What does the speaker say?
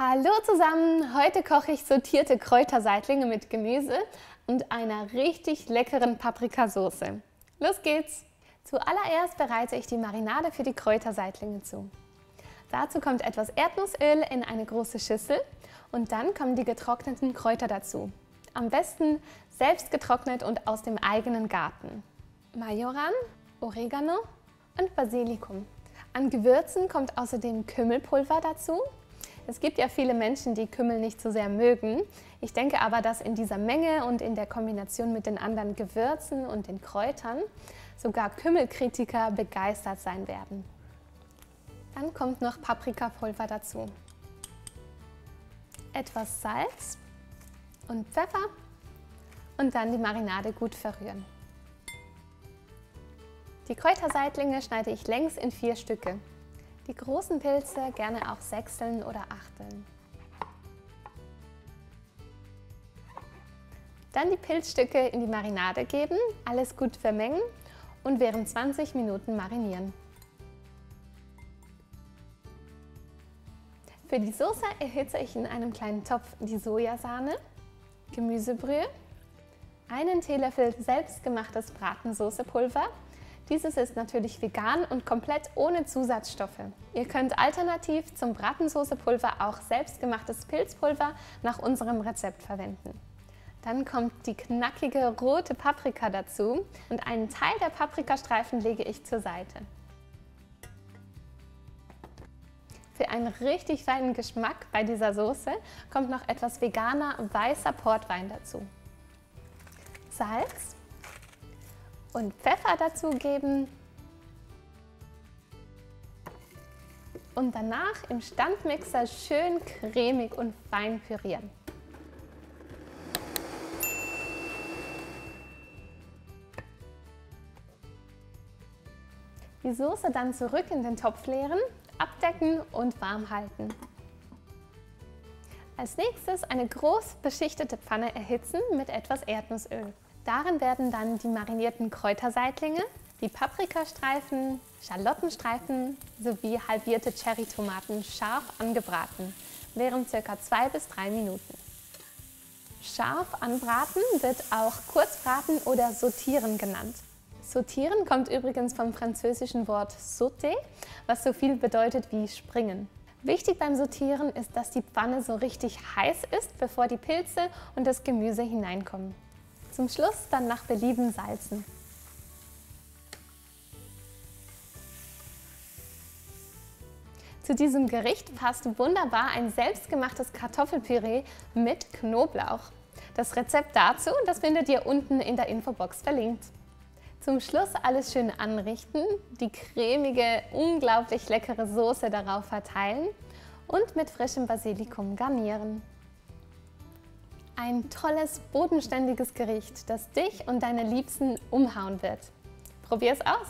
Hallo zusammen! Heute koche ich sortierte Kräuterseitlinge mit Gemüse und einer richtig leckeren Paprikasauce. Los geht's! Zuallererst bereite ich die Marinade für die Kräuterseitlinge zu. Dazu kommt etwas Erdnussöl in eine große Schüssel und dann kommen die getrockneten Kräuter dazu. Am besten selbst getrocknet und aus dem eigenen Garten. Majoran, Oregano und Basilikum. An Gewürzen kommt außerdem Kümmelpulver dazu. Es gibt ja viele Menschen, die Kümmel nicht so sehr mögen. Ich denke aber, dass in dieser Menge und in der Kombination mit den anderen Gewürzen und den Kräutern sogar Kümmelkritiker begeistert sein werden. Dann kommt noch Paprikapulver dazu. Etwas Salz und Pfeffer und dann die Marinade gut verrühren. Die Kräuterseitlinge schneide ich längs in 4 Stücke. Die großen Pilze gerne auch Sechseln oder Achteln. Dann die Pilzstücke in die Marinade geben, alles gut vermengen und während 20 Minuten marinieren. Für die Soße erhitze ich in einem kleinen Topf die Sojasahne, Gemüsebrühe, einen Teelöffel selbstgemachtes Bratensoßepulver. Dieses ist natürlich vegan und komplett ohne Zusatzstoffe. Ihr könnt alternativ zum Bratensoßepulver auch selbstgemachtes Pilzpulver nach unserem Rezept verwenden. Dann kommt die knackige rote Paprika dazu und einen Teil der Paprikastreifen lege ich zur Seite. Für einen richtig feinen Geschmack bei dieser Soße kommt noch etwas veganer weißer Portwein dazu. Salz und Pfeffer dazugeben und danach im Standmixer schön cremig und fein pürieren. Die Soße dann zurück in den Topf leeren, abdecken und warm halten. Als nächstes eine groß beschichtete Pfanne erhitzen mit etwas Erdnussöl. Darin werden dann die marinierten Kräuterseitlinge, die Paprikastreifen, Schalottenstreifen sowie halbierte Cherrytomaten scharf angebraten, während ca. 2 bis 3 Minuten. Scharf anbraten wird auch Kurzbraten oder Sautieren genannt. Sautieren kommt übrigens vom französischen Wort sauter, was so viel bedeutet wie springen. Wichtig beim Sautieren ist, dass die Pfanne so richtig heiß ist, bevor die Pilze und das Gemüse hineinkommen. Zum Schluss dann nach Belieben salzen. Zu diesem Gericht passt wunderbar ein selbstgemachtes Kartoffelpüree mit Knoblauch. Das Rezept dazu, das findet ihr unten in der Infobox verlinkt. Zum Schluss alles schön anrichten, die cremige, unglaublich leckere Soße darauf verteilen und mit frischem Basilikum garnieren. Ein tolles, bodenständiges Gericht, das dich und deine Liebsten umhauen wird. Probier's aus!